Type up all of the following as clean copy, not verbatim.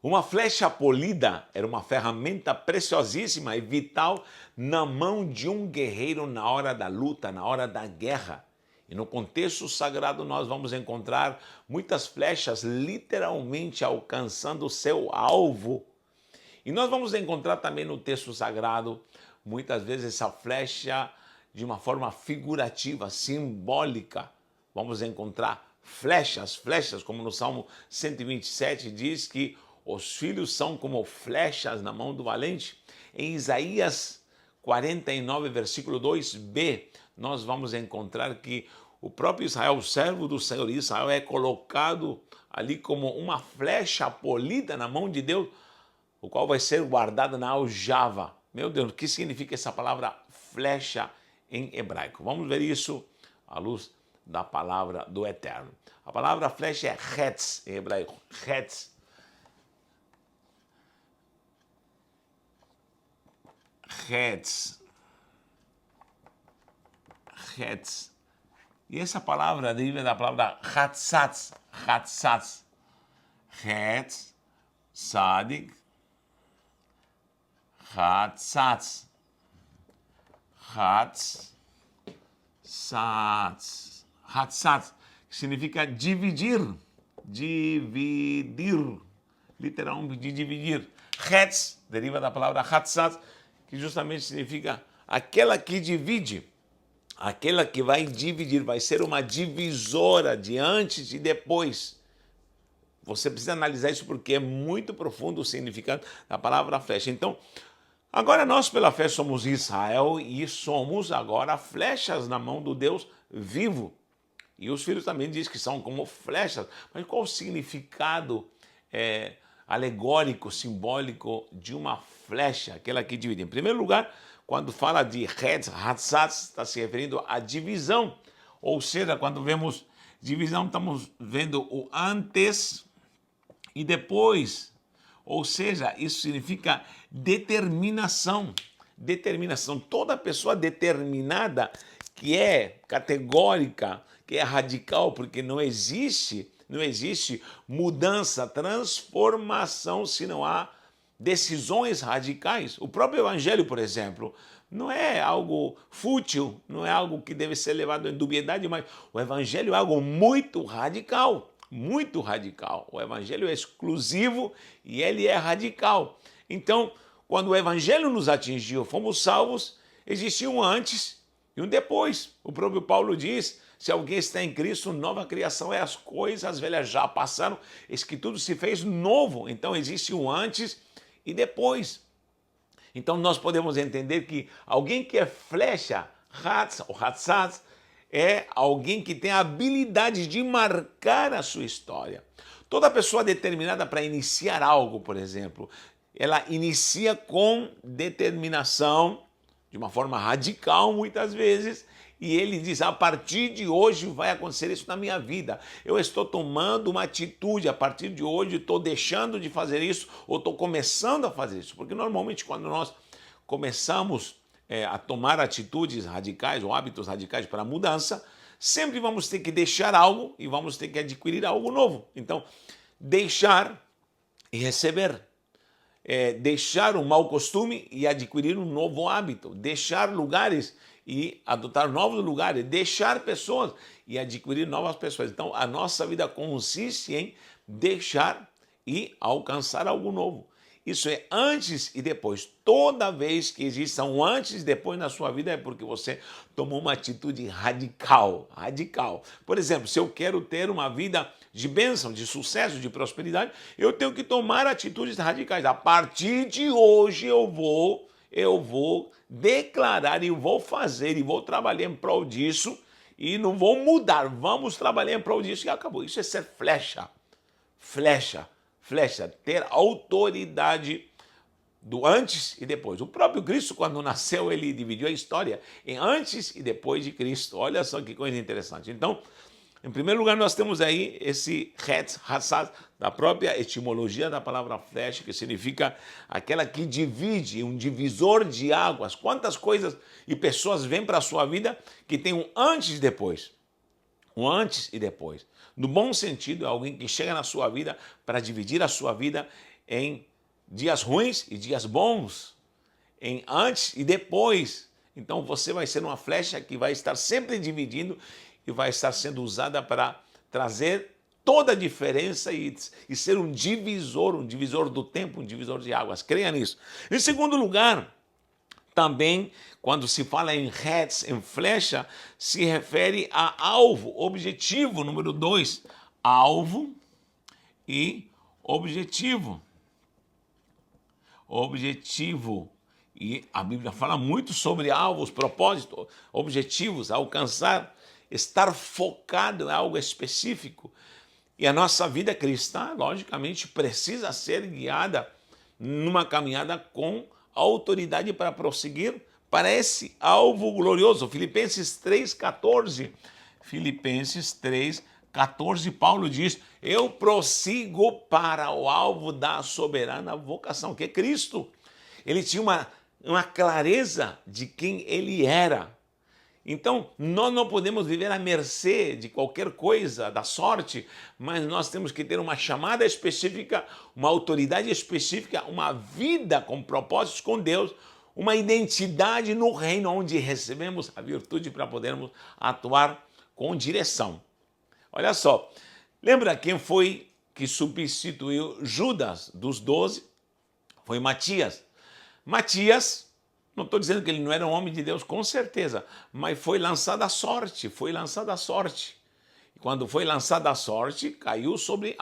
Uma flecha polida era uma ferramenta preciosíssima e vital na mão de um guerreiro na hora da luta, na hora da guerra. E no contexto sagrado nós vamos encontrar muitas flechas literalmente alcançando o seu alvo. E nós vamos encontrar também no texto sagrado muitas vezes essa flecha de uma forma figurativa, simbólica. Vamos encontrar flechas, como no Salmo 127 diz que os filhos são como flechas na mão do valente. Em Isaías 49, versículo 2b, nós vamos encontrar que o próprio Israel, o servo do Senhor Israel, é colocado ali como uma flecha polida na mão de Deus, o qual vai ser guardado na aljava. Meu Deus, o que significa essa palavra flecha em hebraico? Vamos ver isso à luz da palavra do Eterno. A palavra flecha é hetz em hebraico. Hetz. Hetz. Hetz. E essa palavra deriva da palavra hatzatz. Hatzatz. Hetz. Sadik. Hatzatz. Hatzatz. Hatzatz, que significa dividir. Dividir. Literalmente de dividir. Hetz deriva da palavra hatzatz, que justamente significa aquela que divide. Aquela que vai dividir, vai ser uma divisora de antes e depois. Você precisa analisar isso porque é muito profundo o significado da palavra flecha. Então, agora nós pela fé somos Israel e somos agora flechas na mão do Deus vivo. E os filhos também dizem que são como flechas. Mas qual o significado alegórico, simbólico de uma flecha, aquela que divide? Em primeiro lugar, quando fala de hatzatz, está se referindo à divisão. Ou seja, quando vemos divisão, estamos vendo o antes e depois. Ou seja, isso significa determinação. Determinação. Toda pessoa determinada, que é categórica, que é radical, porque não existe mudança, transformação se não há decisões radicais. O próprio evangelho, por exemplo, não é algo fútil, não é algo que deve ser levado em dubiedade, mas o evangelho é algo muito radical, muito radical. O evangelho é exclusivo e ele é radical. Então, quando o evangelho nos atingiu, fomos salvos, existia um antes e um depois. O próprio Paulo diz: se alguém está em Cristo, nova criação é, as coisas velhas já passaram, eis que tudo se fez novo. Então existe um antes e depois. Então nós podemos entender que alguém que é flecha, hatz ou hatzatz, é alguém que tem a habilidade de marcar a sua história. Toda pessoa determinada para iniciar algo, por exemplo, ela inicia com determinação, de uma forma radical muitas vezes, e ele diz: a partir de hoje vai acontecer isso na minha vida. Eu estou tomando uma atitude, a partir de hoje estou deixando de fazer isso ou estou começando a fazer isso. Porque normalmente quando nós começamos a tomar atitudes radicais ou hábitos radicais para a mudança, sempre vamos ter que deixar algo e vamos ter que adquirir algo novo. Então, deixar e receber. Deixar um mau costume e adquirir um novo hábito. Deixar lugares e adotar novos lugares, deixar pessoas e adquirir novas pessoas. Então, a nossa vida consiste em deixar e alcançar algo novo. Isso é antes e depois. Toda vez que exista um antes e depois na sua vida é porque você tomou uma atitude radical, radical. Por exemplo, se eu quero ter uma vida de bênção, de sucesso, de prosperidade, eu tenho que tomar atitudes radicais. A partir de hoje eu vou declarar e vou fazer e vou trabalhar em prol disso e não vou mudar. Vamos trabalhar em prol disso e acabou. Isso é ser flecha. Flecha. Flecha. Ter autoridade do antes e depois. O próprio Cristo, quando nasceu, ele dividiu a história em antes e depois de Cristo. Olha só que coisa interessante. Então, em primeiro lugar, nós temos aí esse hetz, hatzatz, da própria etimologia da palavra flecha, que significa aquela que divide, um divisor de águas. Quantas coisas e pessoas vêm para a sua vida que tem um antes e depois. Um antes e depois. No bom sentido, é alguém que chega na sua vida para dividir a sua vida em dias ruins e dias bons, em antes e depois. Então você vai ser uma flecha que vai estar sempre dividindo e vai estar sendo usada para trazer toda a diferença e ser um divisor do tempo, um divisor de águas. Creia nisso. Em segundo lugar, também, quando se fala em Hetz, em flecha, se refere a alvo, objetivo, número 2. Alvo e objetivo. Objetivo. E a Bíblia fala muito sobre alvos, propósitos, objetivos, alcançar, estar focado em algo específico. E a nossa vida cristã, logicamente, precisa ser guiada numa caminhada com autoridade para prosseguir para esse alvo glorioso. Filipenses 3,14. Filipenses 3,14, Paulo diz: eu prossigo para o alvo da soberana vocação, que é Cristo. Ele tinha uma clareza de quem ele era. Então, nós não podemos viver à mercê de qualquer coisa, da sorte, mas nós temos que ter uma chamada específica, uma autoridade específica, uma vida com propósitos com Deus, uma identidade no reino onde recebemos a virtude para podermos atuar com direção. Olha só, lembra quem foi que substituiu Judas dos 12? Foi Matias. Matias, não estou dizendo que ele não era um homem de Deus, com certeza, mas foi lançada a sorte, E quando foi lançada a sorte caiu sobre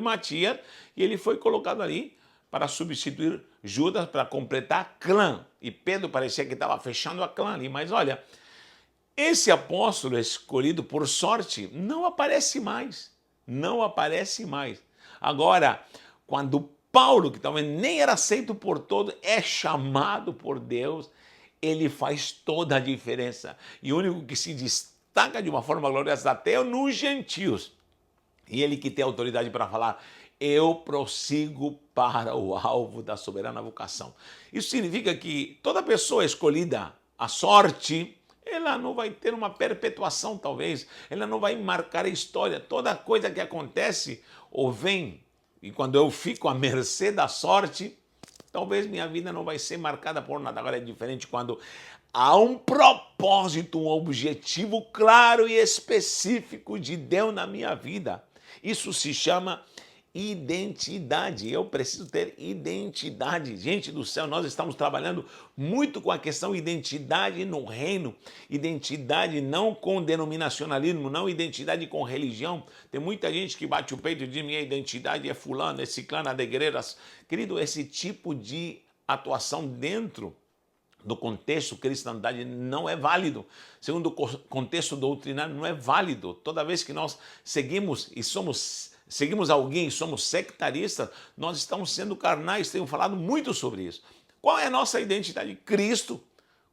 Matias e ele foi colocado ali para substituir Judas, para completar a clã. E Pedro parecia que estava fechando a clã ali, mas olha, esse apóstolo escolhido por sorte não aparece mais, Agora, quando Paulo, que talvez nem era aceito por todos, é chamado por Deus, ele faz toda a diferença. E o único que se destaca de uma forma gloriosa até nos gentios. E ele que tem autoridade para falar: eu prossigo para o alvo da soberana vocação. Isso significa que toda pessoa escolhida à sorte, ela não vai ter uma perpetuação talvez, ela não vai marcar a história. Toda coisa que acontece ou vem, e quando eu fico à mercê da sorte, talvez minha vida não vai ser marcada por nada. Agora é diferente quando há um propósito, um objetivo claro e específico de Deus na minha vida. Isso se chama identidade. Eu preciso ter identidade. Gente do céu, nós estamos trabalhando muito com a questão identidade no reino. Identidade não com denominacionalismo, não identidade com religião. Tem muita gente que bate o peito e diz: minha identidade é fulano, é ciclana de igrejas. Querido, esse tipo de atuação dentro do contexto cristandade não é válido. Segundo o contexto doutrinário, não é válido. Toda vez que nós seguimos alguém e somos sectaristas, nós estamos sendo carnais. Tenho falado muito sobre isso. Qual é a nossa identidade? Cristo.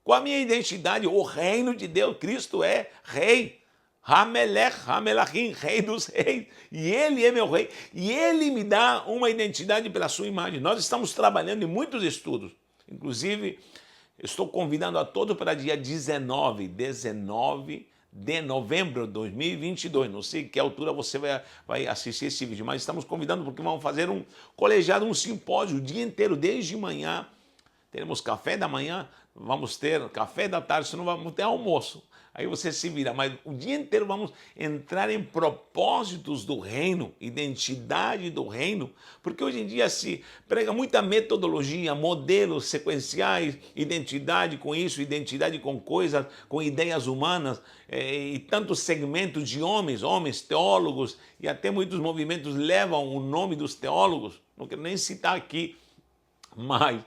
Qual a minha identidade? O reino de Deus. Cristo é rei. Hamelech, Hamelachim, rei dos reis. E ele é meu rei. E ele me dá uma identidade pela sua imagem. Nós estamos trabalhando em muitos estudos. Inclusive, estou convidando a todos para dia 19 de novembro de 2022. Não sei que altura você vai assistir esse vídeo, mas estamos convidando porque vamos fazer um colegiado, um simpósio o dia inteiro, desde manhã. Teremos café da manhã, vamos ter café da tarde, senão vamos ter almoço. Aí você se vira, mas o dia inteiro vamos entrar em propósitos do reino, identidade do reino, porque hoje em dia se prega muita metodologia, modelos sequenciais, identidade com isso, identidade com coisas, com ideias humanas, e tantos segmentos de homens, teólogos, e até muitos movimentos levam o nome dos teólogos, não quero nem citar aqui, mas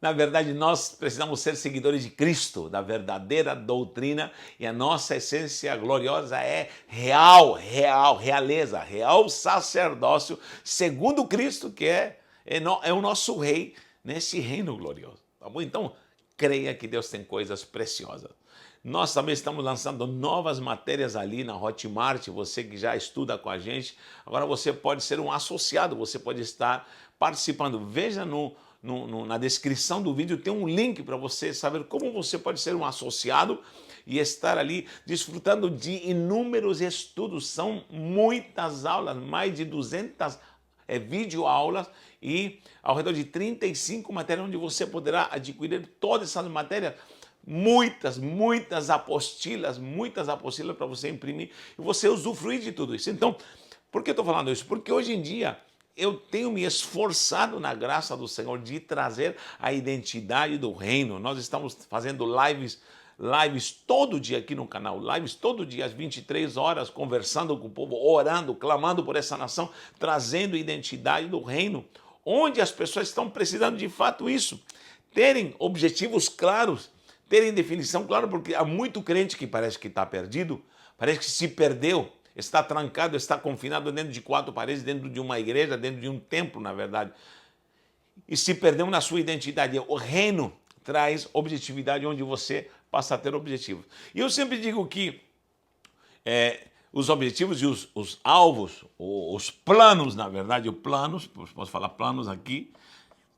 na verdade, nós precisamos ser seguidores de Cristo, da verdadeira doutrina, e a nossa essência gloriosa é realeza, real sacerdócio, segundo Cristo, que é o nosso rei nesse reino glorioso. Tá bom? Então, creia que Deus tem coisas preciosas. Nós também estamos lançando novas matérias ali na Hotmart, você que já estuda com a gente, agora você pode ser um associado, você pode estar participando. Veja na descrição do vídeo, tem um link para você saber como você pode ser um associado e estar ali desfrutando de inúmeros estudos. São muitas aulas, mais de 200 é videoaulas e ao redor de 35 matérias onde você poderá adquirir todas essas matérias, muitas apostilas para você imprimir e você usufruir de tudo isso. Então, por que eu estou falando isso? Porque hoje em dia eu tenho me esforçado na graça do Senhor de trazer a identidade do reino. Nós estamos fazendo lives todo dia aqui no canal, lives todo dia às 23 horas, conversando com o povo, orando, clamando por essa nação, trazendo identidade do reino, onde as pessoas estão precisando de fato isso, terem objetivos claros, terem definição clara, porque há muito crente que parece que está perdido, parece que se perdeu, está trancado, está confinado dentro de 4 paredes, dentro de uma igreja, dentro de um templo, na verdade, e se perdeu na sua identidade. O reino traz objetividade onde você passa a ter objetivos. E eu sempre digo que os objetivos e os alvos, os planos, na verdade, posso falar planos aqui,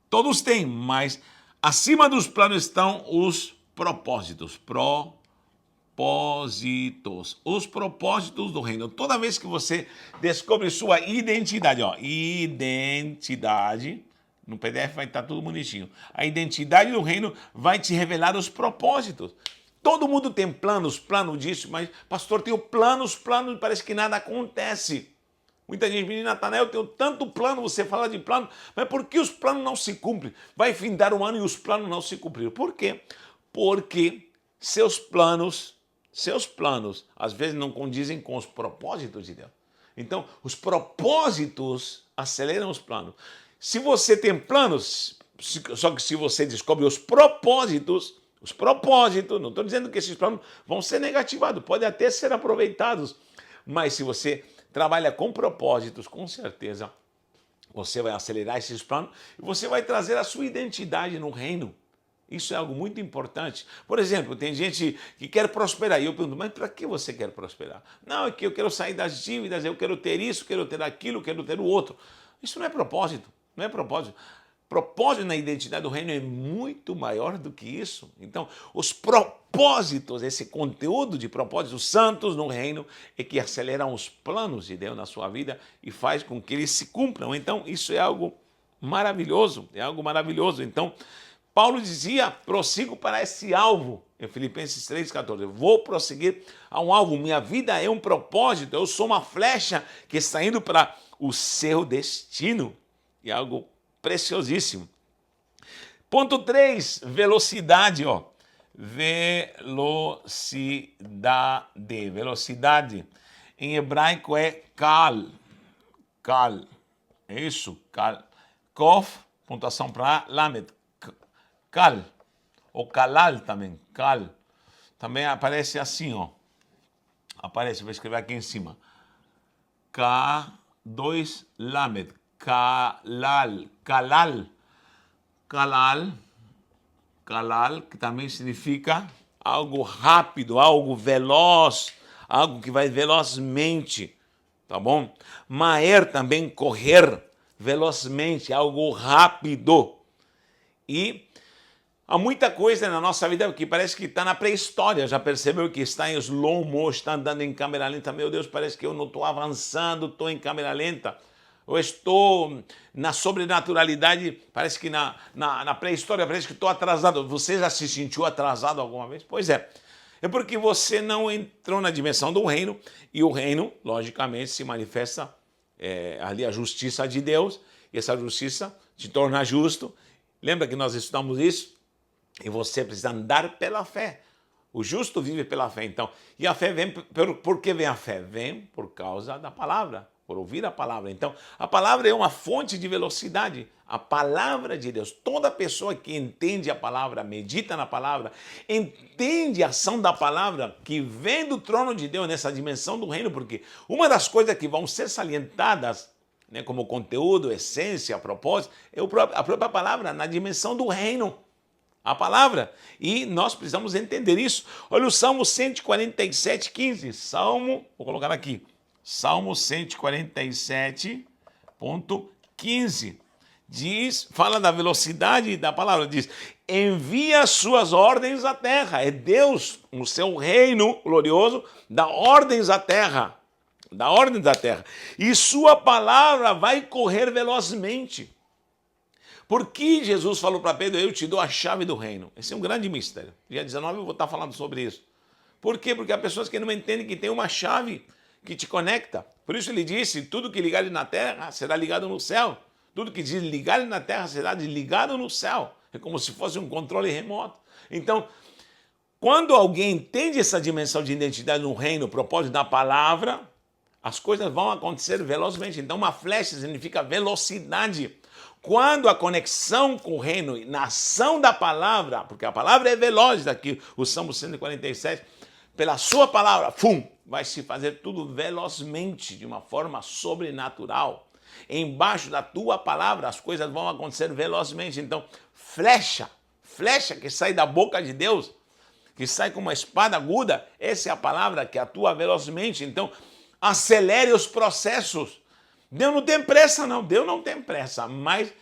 todos têm, mas acima dos planos estão os propósitos. Os propósitos do reino. Toda vez que você descobre sua identidade, identidade, no PDF vai estar tudo bonitinho. A identidade do reino vai te revelar os propósitos. Todo mundo tem planos disso, mas pastor, tenho planos, e parece que nada acontece. Muita gente me diz, Natanael, eu tenho tanto plano, você fala de plano, mas por que os planos não se cumprem? Vai findar um ano e os planos não se cumpriram. Por quê? Porque seus planos às vezes não condizem com os propósitos de Deus. Então, os propósitos aceleram os planos. Se você tem planos, só que se você descobre os propósitos, não estou dizendo que esses planos vão ser negativados, podem até ser aproveitados, mas se você trabalha com propósitos, com certeza você vai acelerar esses planos e você vai trazer a sua identidade no reino. Isso é algo muito importante. Por exemplo, tem gente que quer prosperar. E eu pergunto, mas para que você quer prosperar? Não, é que eu quero sair das dívidas, eu quero ter isso, quero ter aquilo, quero ter o outro. Isso não é propósito. Não é propósito. Propósito na identidade do reino é muito maior do que isso. Então, os propósitos, esse conteúdo de propósitos santos no reino é que aceleram os planos de Deus na sua vida e faz com que eles se cumpram. Então, isso é algo maravilhoso. Então, Paulo dizia, prossigo para esse alvo, em Filipenses 3,14. Vou prosseguir a um alvo, minha vida é um propósito, eu sou uma flecha que está indo para o seu destino. E é algo preciosíssimo. Ponto 3, velocidade. Velocidade. Em hebraico é kal. É isso, kal. Kof, pontuação para lamed. Kal, ou kalal também, kal, também aparece assim, aparece, vou escrever aqui em cima, K2 lamed, kalal, que também significa algo rápido, algo veloz, algo que vai velozmente, tá bom? Maer também correr velozmente, algo rápido. E há muita coisa na nossa vida que parece que está na pré-história. Já percebeu que está em slow-mo, está andando em câmera lenta? Meu Deus, parece que eu não estou avançando, estou em câmera lenta. Eu estou na sobrenaturalidade, parece que na pré-história, parece que estou atrasado. Você já se sentiu atrasado alguma vez? Pois é. É porque você não entrou na dimensão do reino, e o reino, logicamente, se manifesta ali a justiça de Deus, e essa justiça te torna justo. Lembra que nós estudamos isso? E você precisa andar pela fé. O justo vive pela fé, então. E a fé vem, por que vem a fé? Vem por causa da palavra, por ouvir a palavra. Então, a palavra é uma fonte de velocidade. A palavra de Deus. Toda pessoa que entende a palavra, medita na palavra, entende a ação da palavra que vem do trono de Deus nessa dimensão do reino, porque uma das coisas que vão ser salientadas, né, como conteúdo, essência, propósito, é a própria palavra na dimensão do reino. A palavra. E nós precisamos entender isso. Olha o Salmo 147, 15. Vou colocar aqui. Salmo 147.15. Fala da velocidade da palavra. Diz, envia suas ordens à terra. É Deus, no seu reino glorioso, dá ordens à terra. da ordem da terra. E sua palavra vai correr velozmente. Por que Jesus falou para Pedro, eu te dou a chave do reino? Esse é um grande mistério. Dia 19 eu vou estar falando sobre isso. Por quê? Porque há pessoas que não entendem que tem uma chave que te conecta. Por isso ele disse, tudo que ligar na terra será ligado no céu. Tudo que desligar na terra será desligado no céu. É como se fosse um controle remoto. Então, quando alguém entende essa dimensão de identidade no reino, o propósito da palavra, as coisas vão acontecer velozmente. Então, uma flecha significa velocidade. Quando a conexão com o reino, na ação da palavra, porque a palavra é veloz, daqui o Salmo 147, pela sua palavra, vai se fazer tudo velozmente, de uma forma sobrenatural. Embaixo da tua palavra, as coisas vão acontecer velozmente. Então, flecha que sai da boca de Deus, que sai com uma espada aguda, essa é a palavra que atua velozmente. Então, acelere os processos. Deus não tem pressa, não. Deus não tem pressa, mas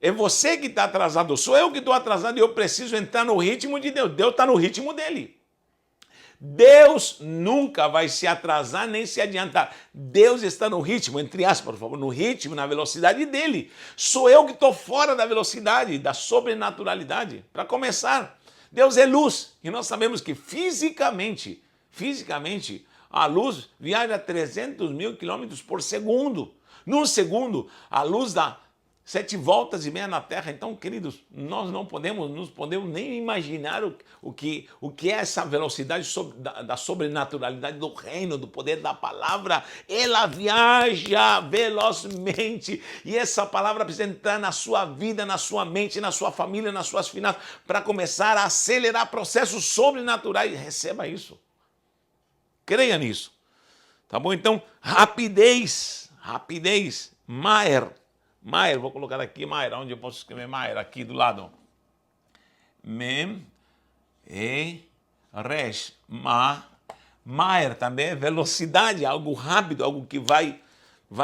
é você que está atrasado. Sou eu que estou atrasado e eu preciso entrar no ritmo de Deus. Deus está no ritmo dele. Deus nunca vai se atrasar nem se adiantar. Deus está no ritmo, entre aspas, por favor, no ritmo, na velocidade dele. Sou eu que estou fora da velocidade, da sobrenaturalidade. Para começar, Deus é luz. E nós sabemos que fisicamente, a luz viaja a 300 mil quilômetros por segundo. Num segundo, a luz dá 7 voltas e meia na Terra. Então, queridos, nós não podemos nem imaginar o que é essa velocidade da sobrenaturalidade do reino, do poder da palavra. Ela viaja velozmente e essa palavra precisa entrar na sua vida, na sua mente, na sua família, nas suas finanças, para começar a acelerar processos sobrenaturais. Receba isso. Creia nisso. Tá bom? Então, rapidez. Maer, vou colocar aqui Maer, onde eu posso escrever Maer? Aqui do lado. Mem, resh, Maer também é velocidade, algo rápido, algo que vai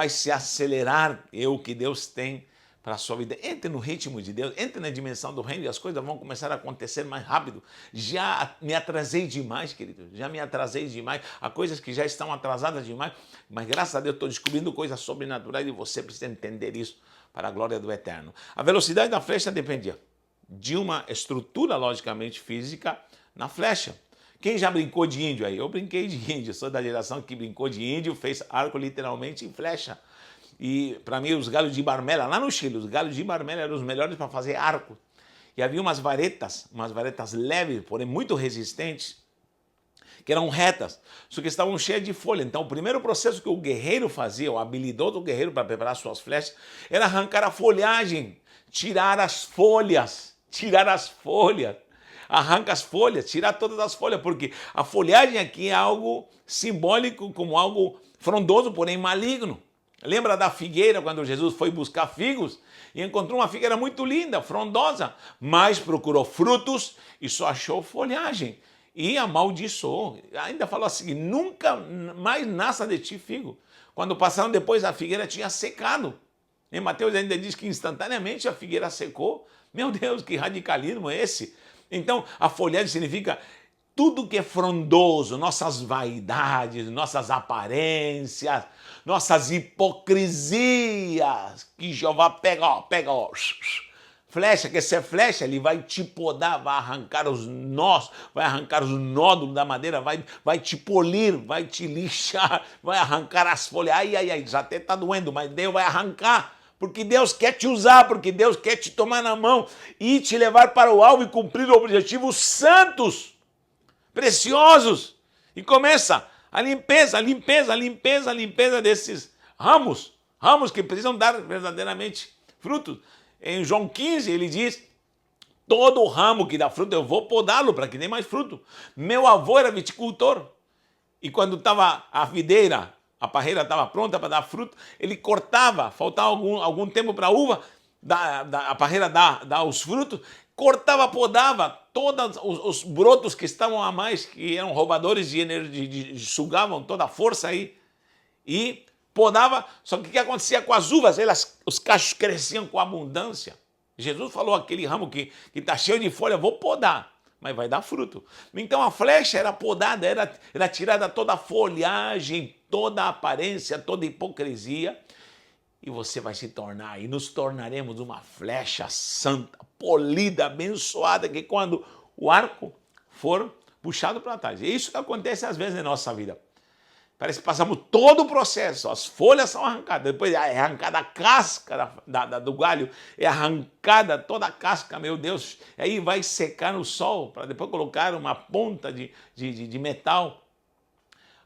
se acelerar. É o que Deus tem para a sua vida. Entre no ritmo de Deus, entre na dimensão do reino e as coisas vão começar a acontecer mais rápido. Já me atrasei demais, querido. Há coisas que já estão atrasadas demais, mas graças a Deus estou descobrindo coisas sobrenaturais e você precisa entender isso para a glória do Eterno. A velocidade da flecha dependia de uma estrutura, logicamente, física na flecha. Quem já brincou de índio aí? Eu brinquei de índio, sou da geração que brincou de índio, fez arco literalmente em flecha. E para mim os galhos de barmela, lá no Chile, os galhos de barmela eram os melhores para fazer arco. E havia umas varetas leves, porém muito resistentes, que eram retas, só que estavam cheias de folha. Então o primeiro processo que o guerreiro fazia, o habilidoso guerreiro para preparar suas flechas, era arrancar a folhagem, tirar as folhas. Arranca as folhas, tirar todas as folhas, porque a folhagem aqui é algo simbólico, como algo frondoso, porém maligno. Lembra da figueira, quando Jesus foi buscar figos e encontrou uma figueira muito linda, frondosa, mas procurou frutos e só achou folhagem e amaldiçoou. Ainda falou assim, nunca mais nasça de ti figo. Quando passaram depois, a figueira tinha secado. Em Mateus ainda diz que instantaneamente a figueira secou. Meu Deus, que radicalismo é esse? Então, a folhagem significa tudo que é frondoso, nossas vaidades, nossas aparências, nossas hipocrisias, que Jeová pega, flecha, quer ser flecha, ele vai te podar, vai arrancar os nós, vai arrancar os nódulos da madeira, vai te polir, vai te lixar, vai arrancar as folhas, ai, já até está doendo, mas Deus vai arrancar, porque Deus quer te usar, porque Deus quer te tomar na mão e te levar para o alvo e cumprir objetivos santos, preciosos, e começa a limpeza desses ramos que precisam dar verdadeiramente frutos. Em João 15 ele diz, todo ramo que dá fruto eu vou podá-lo para que dê mais fruto. Meu avô era viticultor e quando estava a videira, a parreira estava pronta para dar fruto, ele cortava, faltava algum tempo para a uva, a parreira dar os frutos, cortava, podava todos os brotos que estavam a mais, que eram roubadores de energia, sugavam toda a força aí, e podava. Só que o que acontecia com as uvas? Os cachos cresciam com abundância. Jesus falou, aquele ramo que está cheio de folha, vou podar, mas vai dar fruto. Então a flecha era podada, era tirada toda a folhagem, toda a aparência, toda a hipocrisia, e você vai se tornar, e nos tornaremos uma flecha santa, polida, abençoada, que quando o arco for puxado para trás. É isso que acontece às vezes na nossa vida. Parece que passamos todo o processo, as folhas são arrancadas, depois é arrancada a casca do galho, é arrancada toda a casca, meu Deus, aí vai secar no sol, para depois colocar uma ponta de metal.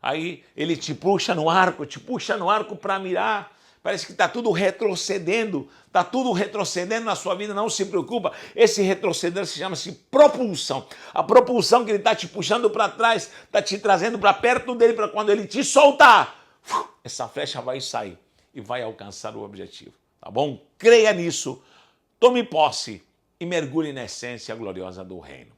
Aí ele te puxa no arco para mirar. Parece que está tudo retrocedendo na sua vida, não se preocupa. Esse retroceder se chama-se propulsão. A propulsão que ele está te puxando para trás, está te trazendo para perto dele, para quando ele te soltar, essa flecha vai sair e vai alcançar o objetivo. Tá bom? Creia nisso, tome posse e mergulhe na essência gloriosa do reino.